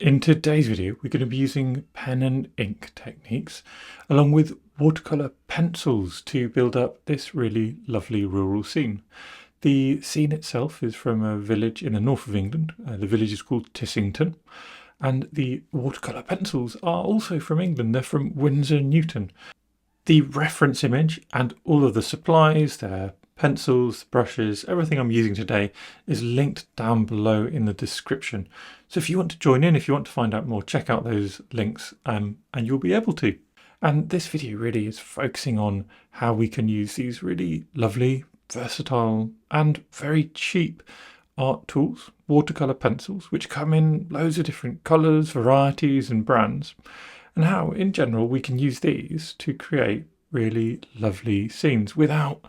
In today's video, we're going to be using pen and ink techniques along with watercolor pencils to build up this really lovely rural scene. The scene itself is from a village in the north of England. The village is called Tissington, and the watercolor pencils are also from England. They're from Windsor Newton. The reference image and all of the supplies, their pencils, brushes, everything I'm using today is linked down below in the description. So if you want to join in, if you want to find out more, check out those links and you'll be able to. And this video really is focusing on how we can use these really lovely, versatile and very cheap art tools, watercolor pencils, which come in loads of different colors, varieties and brands, and how in general we can use these to create really lovely scenes without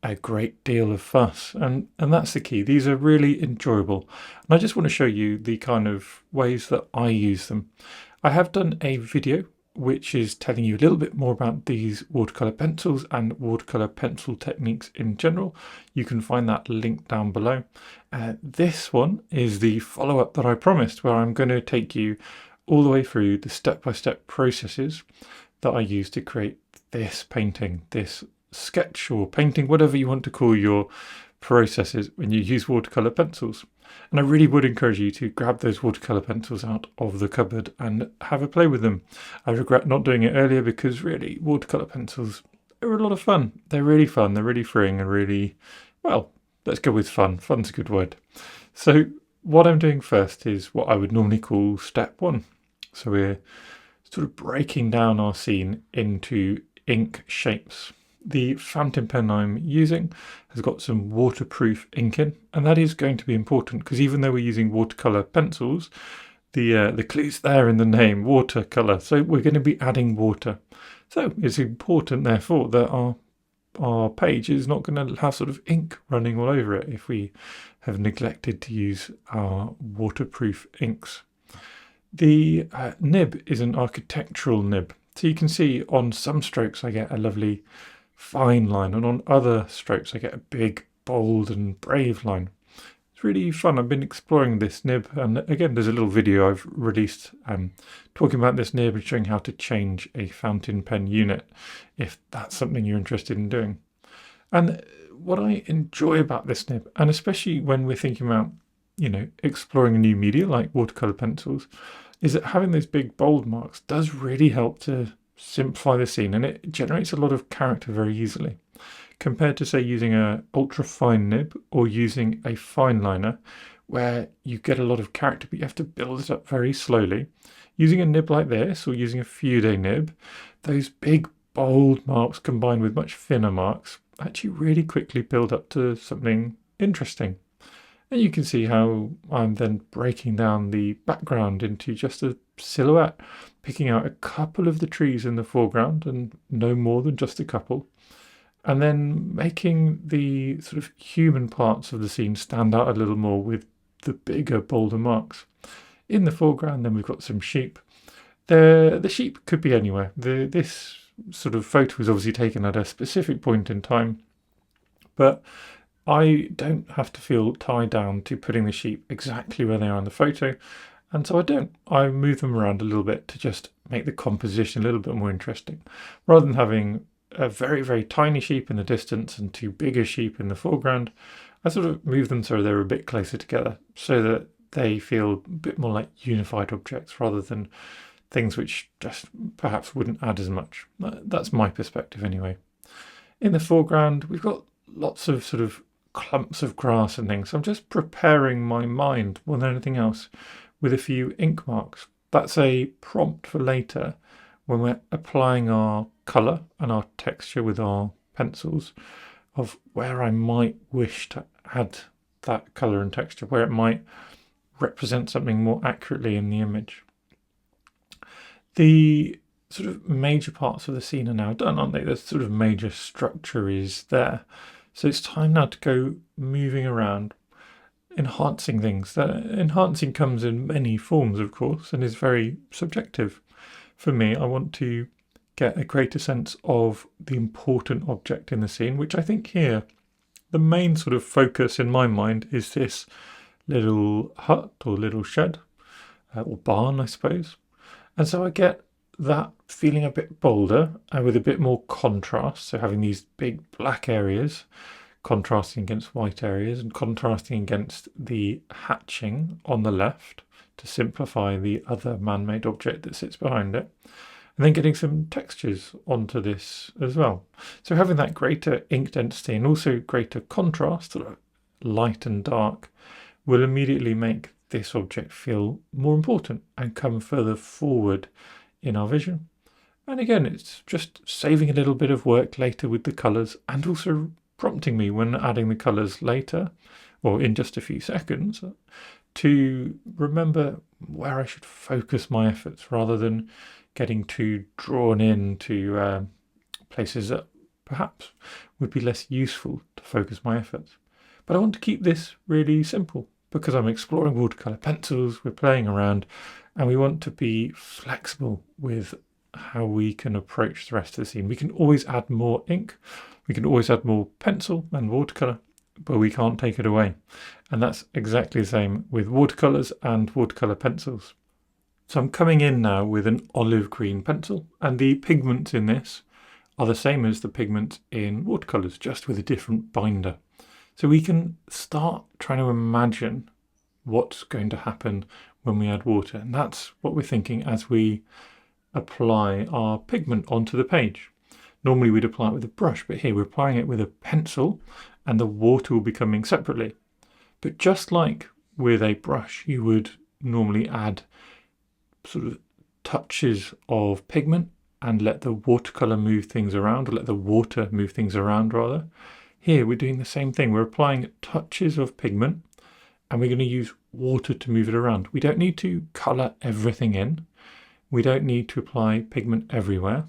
a great deal of fuss, and that's the key. These are really enjoyable, and I just want to show you the kind of ways that I use them. I have done a video which is telling you a little bit more about these watercolor pencils and watercolor pencil techniques in general. You can find that link down below. This one is the follow-up that I promised, where I'm going to take you all the way through the step-by-step processes that I use to create this painting, this sketch or painting, whatever you want to call your processes when you use watercolor pencils. And I really would encourage you to grab those watercolor pencils out of the cupboard and have a play with them. I regret not doing it earlier because really watercolor pencils are a lot of fun. They're really fun, they're really freeing and really, well, let's go with fun. Fun's a good word. So what I'm doing first is what I would normally call step one. So we're sort of breaking down our scene into ink shapes. The fountain pen I'm using has got some waterproof ink in, and that is going to be important because even though we're using watercolor pencils, the clue's there in the name, watercolor. So we're going to be adding water. So it's important, therefore, that our page is not going to have sort of ink running all over it if we have neglected to use our waterproof inks. The nib is an architectural nib. So you can see on some strokes I get a lovely fine line, and on other strokes I get a big, bold and brave line. It's really fun. I've been exploring this nib, and again there's a little video I've released talking about this nib and showing how to change a fountain pen unit if that's something you're interested in doing. And what I enjoy about this nib, and especially when we're thinking about, you know, exploring a new media like watercolor pencils, is that having those big bold marks does really help to simplify the scene, and it generates a lot of character very easily compared to, say, using a ultra fine nib or using a fine liner where you get a lot of character but you have to build it up very slowly. Using a nib like this or using a Fude nib, those big bold marks combined with much thinner marks actually really quickly build up to something interesting. And you can see how I'm then breaking down the background into just a silhouette, picking out a couple of the trees in the foreground and no more than just a couple, and then making the sort of human parts of the scene stand out a little more with the bigger, bolder marks. In the foreground then we've got some sheep. The sheep could be anywhere. This sort of photo was obviously taken at a specific point in time, but I don't have to feel tied down to putting the sheep exactly where they are in the photo, and so I don't. I move them around a little bit to just make the composition a little bit more interesting. Rather than having a very, very tiny sheep in the distance and two bigger sheep in the foreground, I sort of move them so they're a bit closer together so that they feel a bit more like unified objects rather than things which just perhaps wouldn't add as much. That's my perspective anyway. In the foreground, we've got lots of sort of clumps of grass and things. So I'm just preparing my mind more than anything else with a few ink marks. That's a prompt for later when we're applying our colour and our texture with our pencils of where I might wish to add that colour and texture, where it might represent something more accurately in the image. The sort of major parts of the scene are now done, aren't they? The sort of major structure is there. So it's time now to go moving around, enhancing things. Enhancing comes in many forms, of course, and is very subjective. For me, I want to get a greater sense of the important object in the scene, which I think here, the main sort of focus in my mind is this little hut or little shed. or barn, I suppose. And so I get that feeling a bit bolder and with a bit more contrast. So having these big black areas contrasting against white areas and contrasting against the hatching on the left to simplify the other man-made object that sits behind it. And then getting some textures onto this as well. So having that greater ink density and also greater contrast, light and dark, will immediately make this object feel more important and come further forward in our vision. And again, it's just saving a little bit of work later with the colours and also prompting me when adding the colours later, or in just a few seconds, to remember where I should focus my efforts rather than getting too drawn into places that perhaps would be less useful to focus my efforts. But I want to keep this really simple because I'm exploring watercolour pencils, we're playing around, and we want to be flexible with how we can approach the rest of the scene. We can always add more ink, we can always add more pencil and watercolour, but we can't take it away. And that's exactly the same with watercolours and watercolour pencils. So I'm coming in now with an olive green pencil, and the pigments in this are the same as the pigments in watercolours, just with a different binder. So we can start trying to imagine what's going to happen when we add water. And that's what we're thinking as we apply our pigment onto the page. Normally we'd apply it with a brush, but here we're applying it with a pencil and the water will be coming separately. But just like with a brush, you would normally add sort of touches of pigment and let the watercolour move things around, or let the water move things around rather. Here we're doing the same thing. We're applying touches of pigment and we're going to use water to move it around. We don't need to colour everything in. We don't need to apply pigment everywhere.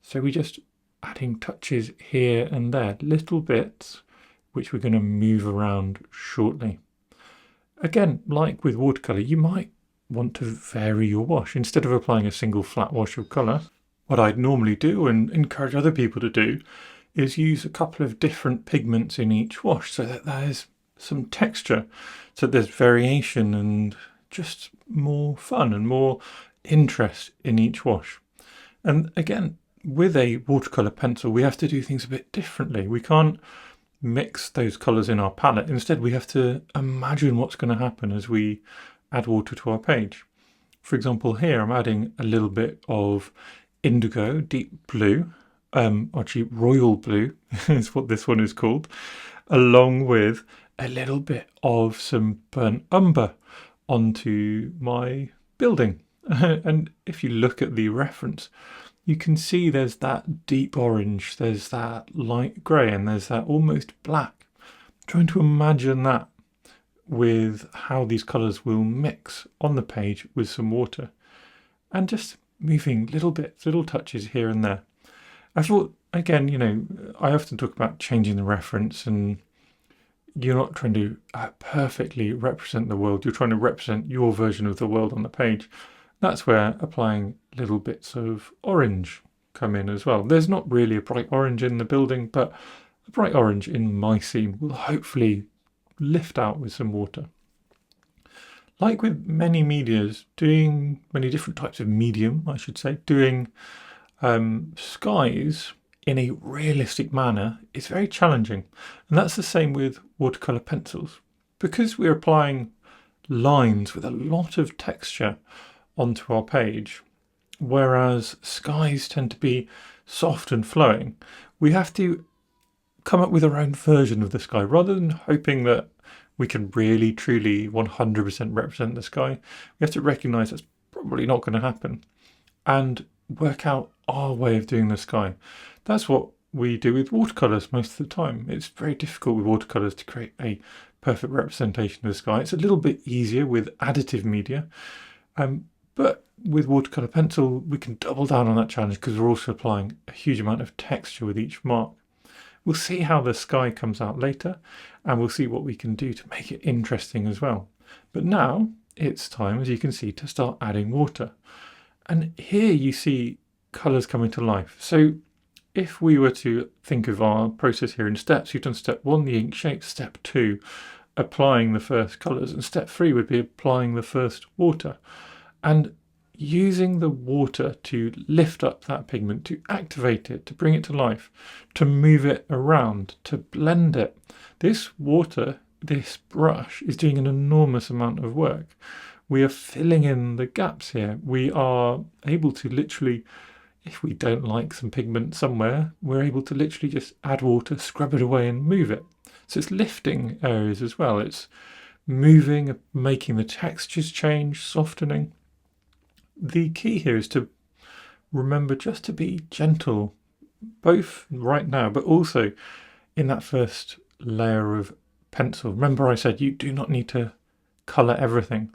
So we're just adding touches here and there, little bits, which we're going to move around shortly. Again, like with watercolour, you might want to vary your wash. Instead of applying a single flat wash of colour, what I'd normally do and encourage other people to do is use a couple of different pigments in each wash so that there's some texture, so there's variation and just more fun and more interest in each wash. And again, with a watercolour pencil, we have to do things a bit differently. We can't mix those colours in our palette. Instead, we have to imagine what's going to happen as we add water to our page. For example, here I'm adding a little bit of indigo, deep blue, actually royal blue is what this one is called, along with a little bit of some burnt umber onto my building. And if you look at the reference, you can see there's that deep orange, there's that light grey, and there's that almost black. I'm trying to imagine that with how these colours will mix on the page with some water, and just moving little bits, little touches here and there. I thought, again, you know, I often talk about changing the reference, and you're not trying to perfectly represent the world, you're trying to represent your version of the world on the page. That's where applying little bits of orange come in as well. There's not really a bright orange in the building, but a bright orange in my scene will hopefully lift out with some water. Like with many medias, doing many different types of medium, I should say, doing skies in a realistic manner is very challenging. And that's the same with watercolour pencils. Because we're applying lines with a lot of texture onto our page, whereas skies tend to be soft and flowing, we have to come up with our own version of the sky rather than hoping that we can really truly 100% represent the sky. We have to recognise that's probably not going to happen and work out our way of doing the sky. That's what we do with watercolours most of the time. It's very difficult with watercolours to create a perfect representation of the sky. It's a little bit easier with additive media, but with watercolour pencil, we can double down on that challenge because we're also applying a huge amount of texture with each mark. We'll see how the sky comes out later, and we'll see what we can do to make it interesting as well. But now it's time, as you can see, to start adding water. And here you see colours coming to life. So if we were to think of our process here in steps, you've done step 1, the ink shape, step 2, applying the first colours, and step 3 would be applying the first water. And using the water to lift up that pigment, to activate it, to bring it to life, to move it around, to blend it. This water, this brush, is doing an enormous amount of work. We are filling in the gaps here. We are able to literally, if we don't like some pigment somewhere, we're able to literally just add water, scrub it away and move it. So it's lifting areas as well. It's moving, making the textures change, softening. The key here is to remember just to be gentle, both right now, but also in that first layer of pencil. Remember I said you do not need to colour everything.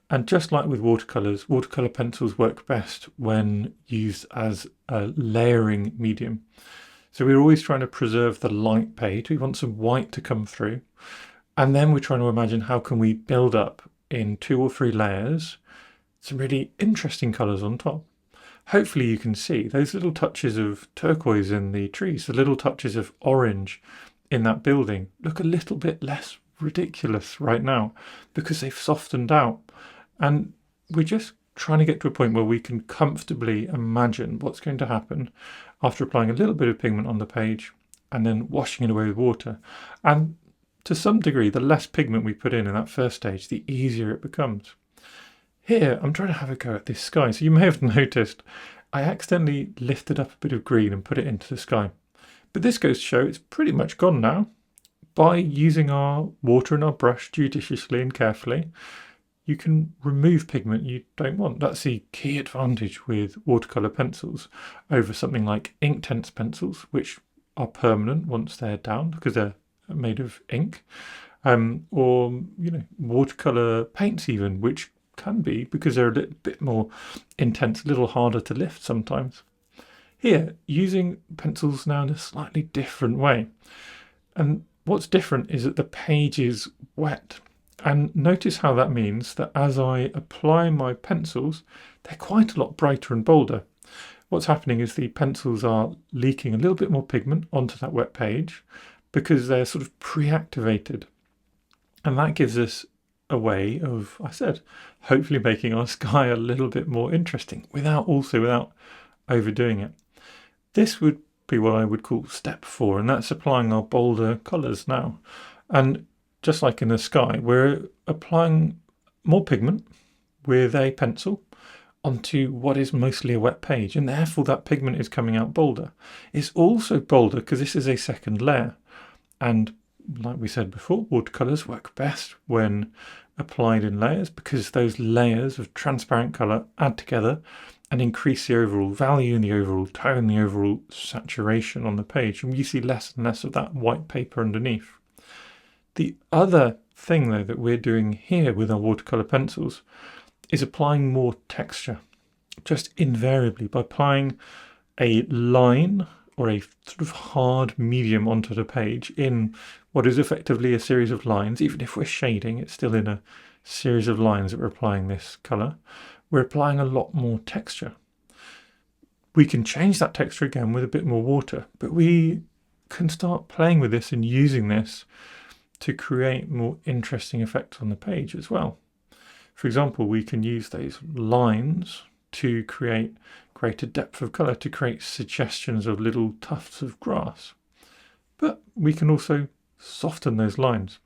And just like with watercolours, watercolour pencils work best when used as a layering medium. So we're always trying to preserve the light page. We want some white to come through. And then we're trying to imagine how can we build up in 2 or 3 layers some really interesting colours on top. Hopefully you can see those little touches of turquoise in the trees, the little touches of orange in that building look a little bit less ridiculous right now because they've softened out. And we're just trying to get to a point where we can comfortably imagine what's going to happen after applying a little bit of pigment on the page and then washing it away with water. And to some degree, the less pigment we put in that first stage, the easier it becomes. Here, I'm trying to have a go at this sky. So you may have noticed I accidentally lifted up a bit of green and put it into the sky. But this goes to show it's pretty much gone now. By using our water and our brush judiciously and carefully, you can remove pigment you don't want. That's the key advantage with watercolour pencils over something like Inktense pencils, which are permanent once they're down because they're made of ink, or watercolour paints even, which can be because they're a little bit more intense, a little harder to lift sometimes. Here, using pencils now in a slightly different way. And what's different is that the page is wet. And notice how that means that as I apply my pencils, they're quite a lot brighter and bolder. What's happening is the pencils are leaking a little bit more pigment onto that wet page because they're sort of pre-activated. And that gives us a way of, I said, hopefully making our sky a little bit more interesting without overdoing it. This would be what I would call step 4, and that's applying our bolder colours now. And just like in the sky, we're applying more pigment with a pencil onto what is mostly a wet page, and therefore that pigment is coming out bolder. It's also bolder because this is a second layer, and like we said before, watercolours work best when applied in layers because those layers of transparent colour add together and increase the overall value and the overall tone, the overall saturation on the page, and you see less and less of that white paper underneath. The other thing though that we're doing here with our watercolour pencils is applying more texture, just invariably by applying a line or a sort of hard medium onto the page in what is effectively a series of lines. Even if we're shading, it's still in a series of lines that we're applying this colour. We're applying a lot more texture. We can change that texture again with a bit more water, but we can start playing with this and using this to create more interesting effects on the page as well. For example, we can use those lines to create greater depth of colour, to create suggestions of little tufts of grass. But we can also soften those lines.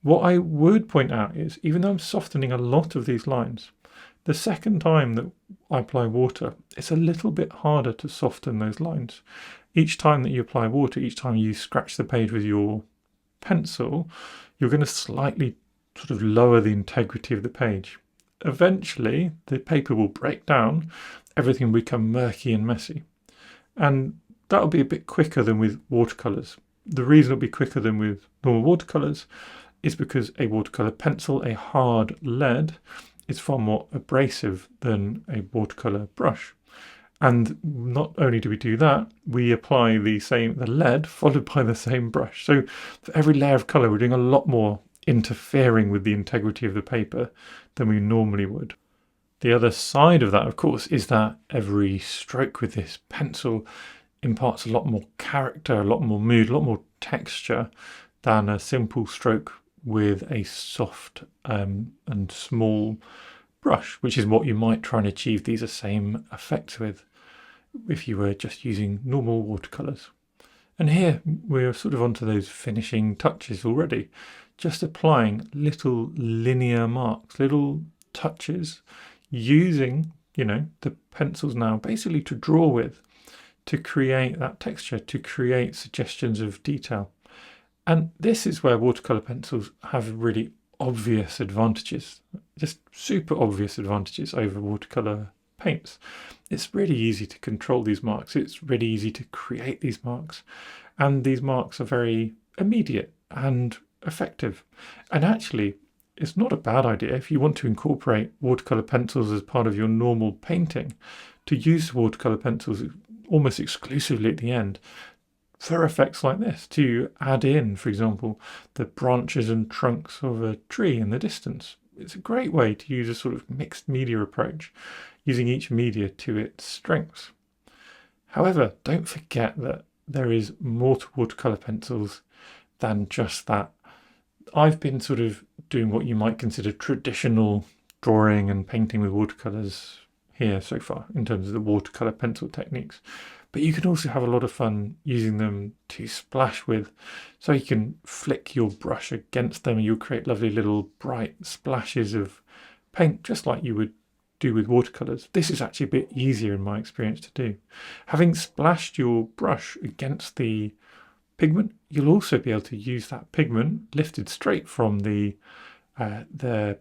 What I would point out is, even though I'm softening a lot of these lines, the second time that I apply water, it's a little bit harder to soften those lines. Each time that you apply water, each time you scratch the page with your pencil, you're going to slightly sort of lower the integrity of the page. Eventually, the paper will break down, everything will become murky and messy. And that'll be a bit quicker than with watercolours. The reason it'll be quicker than with normal watercolours is because a watercolour pencil, a hard lead, is far more abrasive than a watercolour brush. And not only do we do that, we apply the lead followed by the same brush. So for every layer of colour, we're doing a lot more interfering with the integrity of the paper than we normally would. The other side of that, of course, is that every stroke with this pencil imparts a lot more character, a lot more mood, a lot more texture than a simple stroke with a soft and small brush, which is what you might try and achieve these same effects with if you were just using normal watercolours. And here we're sort of onto those finishing touches already, just applying little linear marks, little touches, using, you know, the pencils now basically to draw with, to create that texture, to create suggestions of detail. And this is where watercolour pencils have really obvious advantages, just super obvious advantages over watercolour paints. It's really easy to control these marks. It's really easy to create these marks. And these marks are very immediate and effective. And actually, it's not a bad idea if you want to incorporate watercolour pencils as part of your normal painting, to use watercolour pencils almost exclusively at the end for effects like this, to add in, for example, the branches and trunks of a tree in the distance. It's a great way to use a sort of mixed media approach, using each media to its strengths. However, don't forget that there is more to watercolour pencils than just that. I've been sort of doing what you might consider traditional drawing and painting with watercolours here so far in terms of the watercolour pencil techniques. But you can also have a lot of fun using them to splash with. So you can flick your brush against them and you'll create lovely little bright splashes of paint, just like you would do with watercolours. This is actually a bit easier in my experience to do. Having splashed your brush against the pigment, you'll also be able to use that pigment lifted straight from the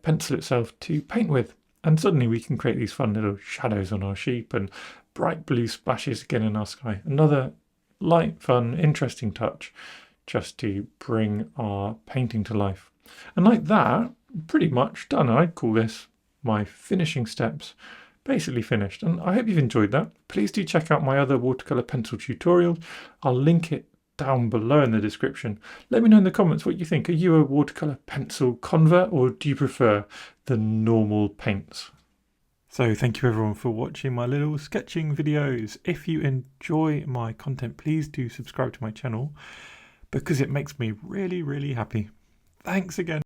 pencil itself to paint with. And suddenly we can create these fun little shadows on our sheep and bright blue splashes again in our sky. Another light, fun, interesting touch just to bring our painting to life. And like that, pretty much done. I'd call this my finishing steps, basically finished. And I hope you've enjoyed that. Please do check out my other watercolour pencil tutorials. I'll link it down below in the description. Let me know in the comments what you think. Are you a watercolour pencil convert, or do you prefer the normal paints? So thank you everyone for watching my little sketching videos. If you enjoy my content, please do subscribe to my channel because it makes me really, really happy. Thanks again.